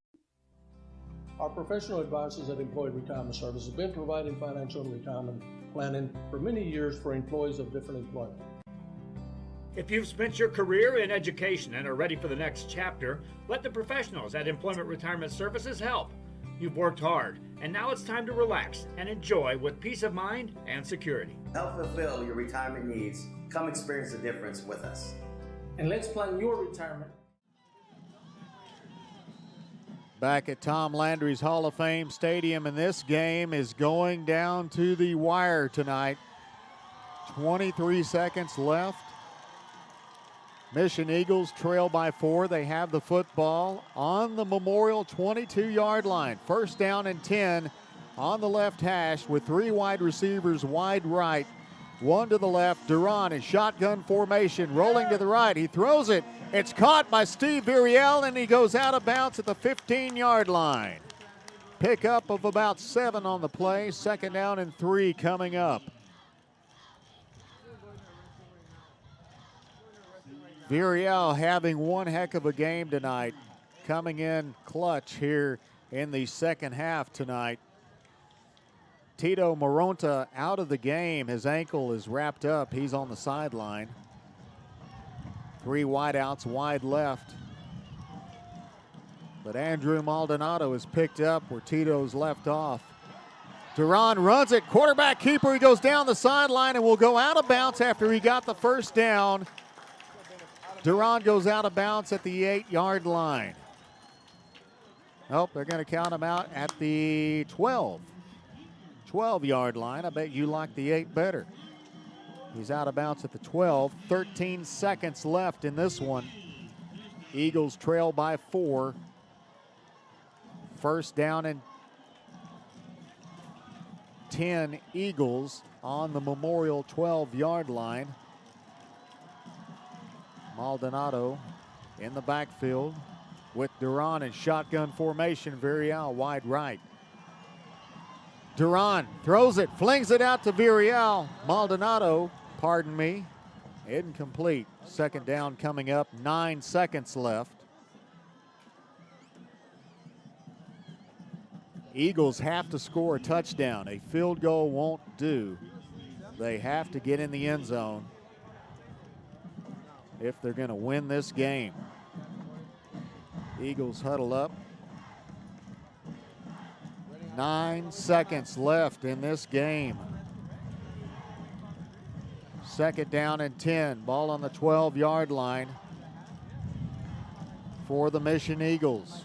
Our professional advisors at Employee Retirement Services have been providing financial and retirement planning for many years for employees of different employment. If you've spent your career in education and are ready for the next chapter, let the professionals at Employment Retirement Services help. You've worked hard, and now it's time to relax and enjoy with peace of mind and security. Help fulfill your retirement needs. Come experience the difference with us. And let's plan your retirement. Back at Tom Landry's Hall of Fame Stadium, and this game is going down to the wire tonight. 23 seconds left. Mission Eagles trail by 4. They have the football on the Memorial 22-yard line. 1st down and 10 on the left hash with 3 wide receivers wide right. 1 to the left. Duran in shotgun formation, rolling to the right. He throws it. It's caught by Steve Virial, and he goes out of bounds at the 15-yard line. Pickup of about 7 on the play. 2nd down and 3 coming up. Virial having one heck of a game tonight, coming in clutch here in the second half tonight. Tito Moronta out of the game. His ankle is wrapped up. He's on the sideline. 3 wideouts wide left. But Andrew Maldonado is picked up where Tito's left off. Duran runs it. Quarterback keeper. He goes down the sideline and will go out of bounds after he got the first down. Duran goes out of bounds at the 8-yard line. Nope, they're going to count him out at the 12-yard line. I bet you like the 8 better. He's out of bounds at the 12. 13 seconds left in this one. Eagles trail by 4. 1st down and 10 Eagles on the Memorial 12-yard line. Maldonado in the backfield with Duran in shotgun formation. Virial wide right. Duran throws it, flings it out to Virial. Maldonado, pardon me, incomplete. 2nd down coming up, 9 seconds left. Eagles have to score a touchdown. A field goal won't do. They have to get in the end zone if they're going to win this game. Eagles huddle up. 9 seconds left in this game. 2nd down and 10. Ball on the 12-yard line for the Mission Eagles.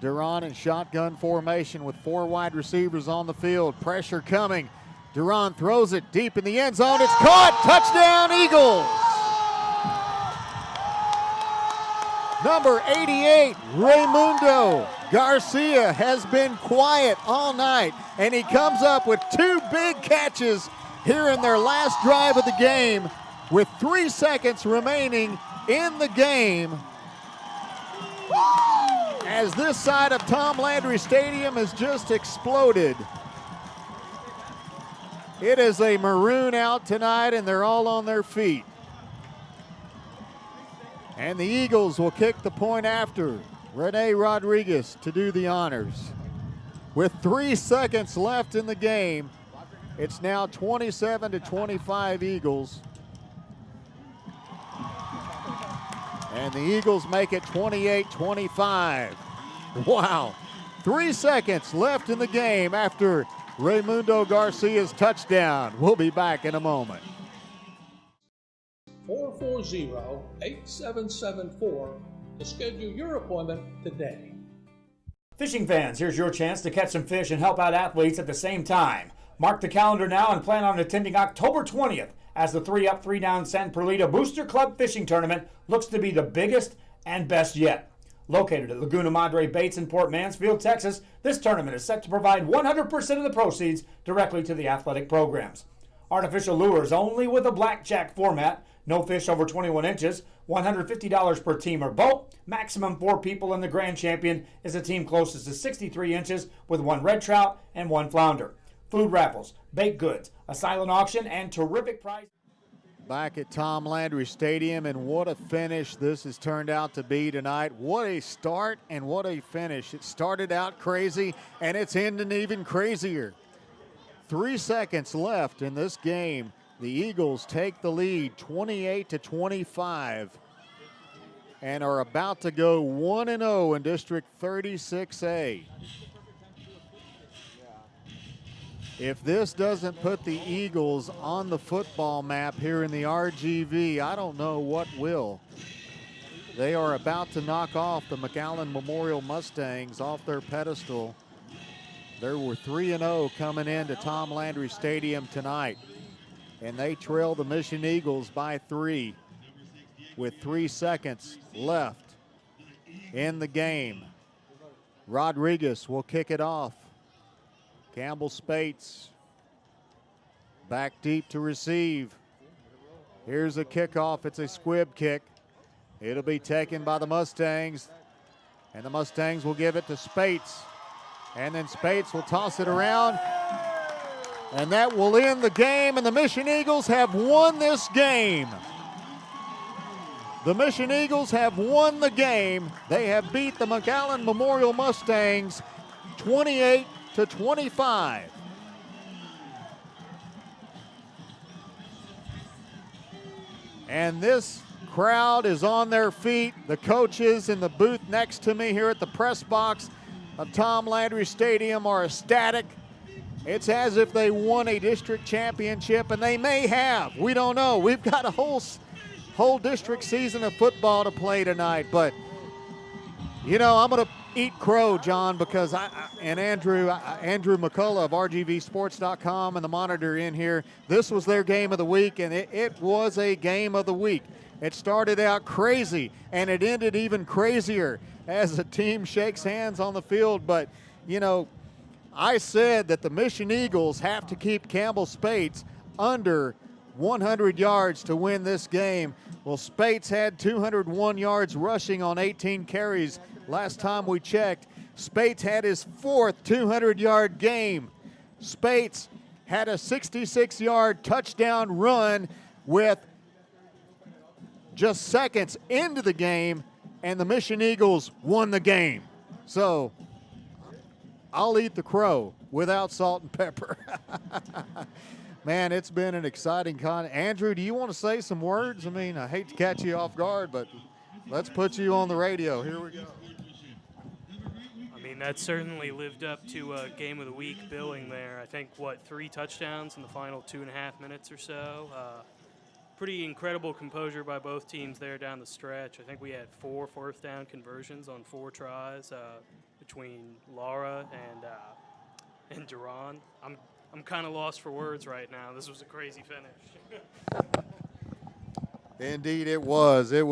Duran in shotgun formation with 4 wide receivers on the field. Pressure coming. Duran throws it deep in the end zone. It's caught. Touchdown, Eagles. Number 88, Raymundo Garcia has been quiet all night, and he comes up with 2 big catches here in their last drive of the game with 3 seconds remaining in the game. As this side of Tom Landry Stadium has just exploded. It is a maroon out tonight, and they're all on their feet. And the Eagles will kick the point after. Rene Rodriguez to do the honors. With 3 seconds left in the game, it's now 27-25 Eagles. And the Eagles make it 28-25. Wow. 3 seconds left in the game after Raymundo Garcia's touchdown. We'll be back in a moment. 440-8774 to schedule your appointment today. Fishing fans, here's your chance to catch some fish and help out athletes at the same time. Mark the calendar now and plan on attending October 20th as the 3-up, 3-down San Perlita Booster Club Fishing Tournament looks to be the biggest and best yet. Located at Laguna Madre Baits in Port Mansfield, Texas, this tournament is set to provide 100% of the proceeds directly to the athletic programs. Artificial lures only with a blackjack format, no fish over 21 inches, $150 per team or boat, maximum 4 people, and the grand champion is a team closest to 63 inches with 1 red trout and 1 flounder. Food raffles, baked goods, a silent auction, and terrific prize. Back at Tom Landry Stadium, and what a finish this has turned out to be tonight. What a start and what a finish. It started out crazy, and it's ending even crazier. 3 seconds left in this game. The Eagles take the lead 28-25 and are about to go 1-0 in District 36A. If this doesn't put the Eagles on the football map here in the RGV, I don't know what will. They are about to knock off the McAllen Memorial Mustangs off their pedestal. There were 3-0 coming into Tom Landry Stadium tonight, and they trail the Mission Eagles by 3 with 3 seconds left in the game. Rodriguez will kick it off. Campbell Spates back deep to receive. Here's a kickoff. It's a squib kick. It'll be taken by the Mustangs, and the Mustangs will give it to Spates. And then Spates will toss it around, and that will end the game, and the Mission Eagles have won this game. The Mission Eagles have won the game. They have beat the McAllen Memorial Mustangs 28-25. And this crowd is on their feet. The coaches in the booth next to me here at the press box of Tom Landry Stadium are ecstatic. It's as if they won a district championship, and they may have. We don't know. We've got a whole district season of football to play tonight, but you know, I'm going to eat crow, John, because Andrew McCullough of RGVSports.com and the Monitor in here, this was their game of the week, and it was a game of the week. It started out crazy, and it ended even crazier as the team shakes hands on the field. But, you know, I said that the Mission Eagles have to keep Campbell Spates under 100 yards to win this game. Well, Spates had 201 yards rushing on 18 carries last time we checked. Spates had his 4th 200-yard game. Spates had a 66-yard touchdown run with just seconds into the game, and the Mission Eagles won the game. So I'll eat the crow without salt and pepper. Man, it's been an exciting Andrew, do you want to say some words? I mean, I hate to catch you off guard, but let's put you on the radio. Here we go. I mean, that certainly lived up to a game of the week billing there. I think, 3 touchdowns in the final 2.5 minutes or so. Pretty incredible composure by both teams there down the stretch. I think we had 4 fourth down conversions on 4 tries between Laura and Duran. I'm kind of lost for words right now. This was a crazy finish. Indeed, it was. It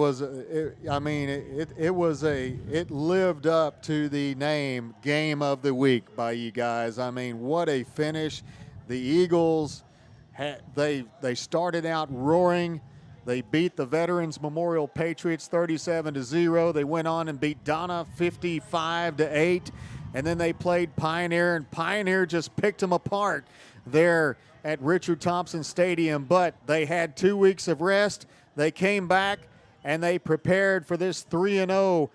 lived up to the name Game of the Week by you guys. I mean, what a finish. The Eagles, they started out roaring. They beat the Veterans Memorial Patriots 37-0. They went on and beat Donna 55-8. And then they played Pioneer, and Pioneer just picked them apart there at Richard Thompson Stadium. But they had 2 weeks of rest. They came back, and they prepared for this 3-0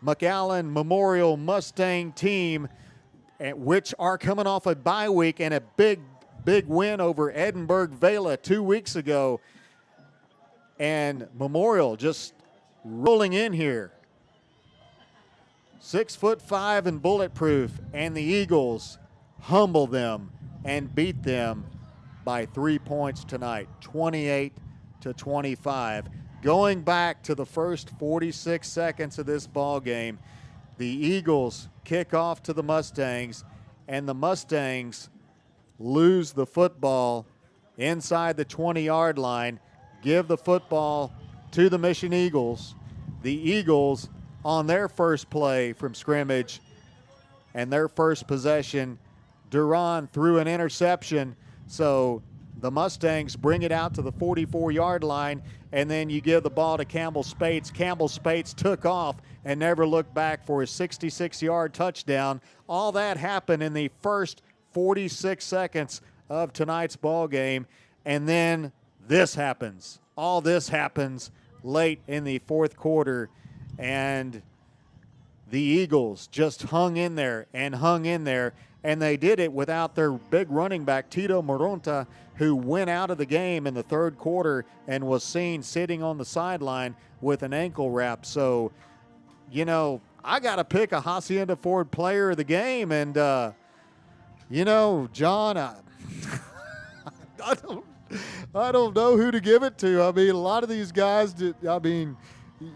McAllen Memorial Mustang team, which are coming off a bye week and a big win over Edinburgh Vela 2 weeks ago. And Memorial just rolling in here. 6'5" and bulletproof, and the Eagles humble them and beat them by 3 points tonight, 28-25. Going back to the first 46 seconds of this ball game, the Eagles kick off to the Mustangs, and the Mustangs lose the football inside the 20-yard line, give the football to the Mission Eagles. The Eagles, on their first play from scrimmage and their first possession, Duran threw an interception, so the Mustangs bring it out to the 44-yard line, and then you give the ball to Campbell Spates. Campbell Spates took off and never looked back for his 66-yard touchdown. All that happened in the first 46 seconds of tonight's ball game, and then this happens. All this happens late in the fourth quarter, and the Eagles just hung in there, and they did it without their big running back, Tito Moronta, who went out of the game in the third quarter and was seen sitting on the sideline with an ankle wrap. So, you know, I got to pick a Hacienda Ford player of the game, and, you know, John, I don't know who to give it to. I mean, a lot of these guys,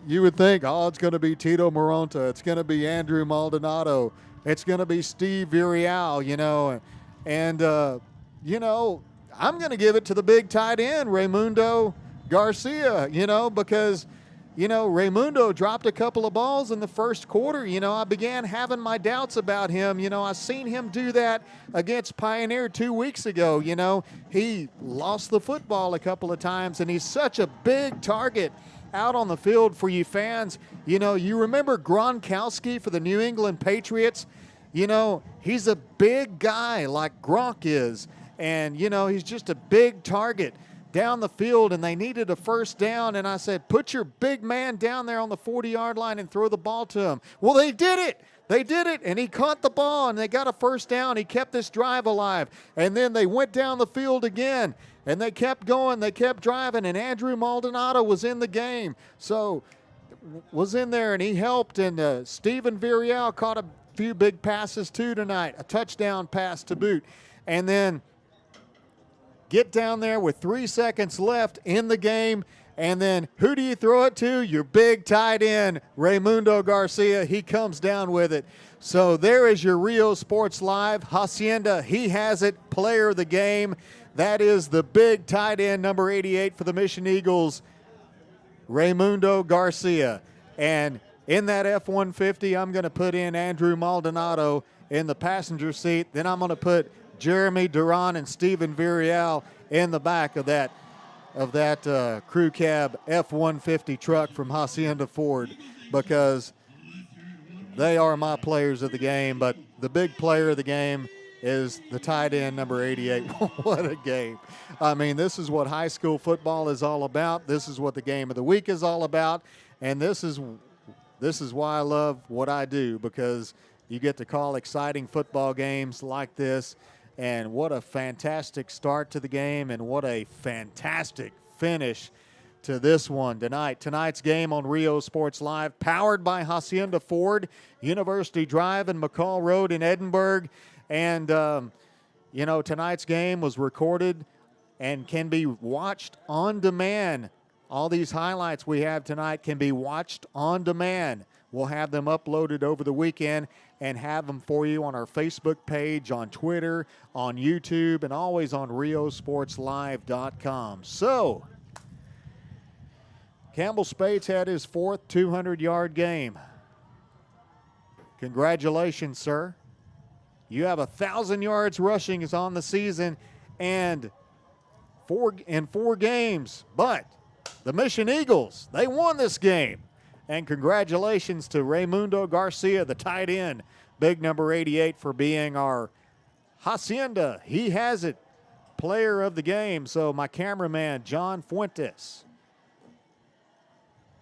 you would think, oh, it's going to be Tito Moronta. It's going to be Andrew Maldonado. It's going to be Steve Virial, you know. And, you know, I'm going to give it to the big tight end, Raimundo Garcia, you know, because, you know, Raimundo dropped a couple of balls in the first quarter. You know, I began having my doubts about him. You know, I seen him do that against Pioneer 2 weeks ago. You know, he lost the football a couple of times, and he's such a big target out on the field for you fans. You know, you remember Gronkowski for the New England Patriots? You know, he's a big guy like Gronk is, and, you know, he's just a big target down the field, and they needed a first down, and I said, put your big man down there on the 40-yard line and throw the ball to him. Well, they did it. They did it, and he caught the ball, and they got a first down. He kept this drive alive, and then they went down the field again, and they kept going. They kept driving, and Andrew Maldonado was in the game. So was in there, and he helped, and Stephen Virial caught a few big passes too tonight, a touchdown pass to boot. And then get down there with 3 seconds left in the game, and then who do you throw it to? Your big tight end, Raimundo Garcia. He comes down with it. So there is your Rio Sports Live. Hacienda, he has it, player of the game. That is the big tight end, number 88 for the Mission Eagles, Raimundo Garcia. And in that F-150, I'm going to put in Andrew Maldonado in the passenger seat. Then I'm going to put Jeremy Duran and Stephen Virial in the back of that crew cab F-150 truck from Hacienda Ford, because they are my players of the game. But the big player of the game is the tight end, number 88. What a game. I mean, this is what high school football is all about. This is what the game of the week is all about. And this is why I love what I do, because you get to call exciting football games like this. And what a fantastic start to the game, and what a fantastic finish to this one tonight. Tonight's game on Rio Sports Live, powered by Hacienda Ford, University Drive and McCall Road in Edinburgh. And, you know, tonight's game was recorded and can be watched on demand. All these highlights we have tonight can be watched on demand. We'll have them uploaded over the weekend and have them for you on our Facebook page, on Twitter, on YouTube, and always on RioSportsLive.com. So, Campbell Spates had his 4th 200-yard game. Congratulations, sir. You have 1,000 yards rushing is on the season and in 4 games. But the Mission Eagles, they won this game. And congratulations to Raymundo Garcia, the tight end, big number 88, for being our Hacienda, he has it, player of the game. So my cameraman, John Fuentes,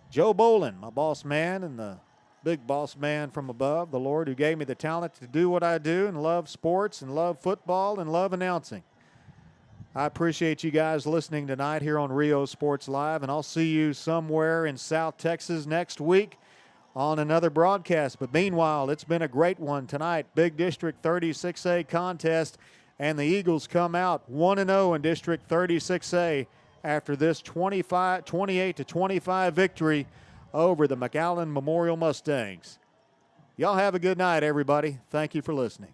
Joe Bolin, my boss man, and the big boss man from above, the Lord who gave me the talent to do what I do and love sports and love football and love announcing. I appreciate you guys listening tonight here on Rio Sports Live, and I'll see you somewhere in South Texas next week on another broadcast. But meanwhile, it's been a great one tonight. Big District 36A contest, and the Eagles come out 1-0 in District 36A after this 28-25 victory over the McAllen Memorial Mustangs. Y'all have a good night, everybody. Thank you for listening.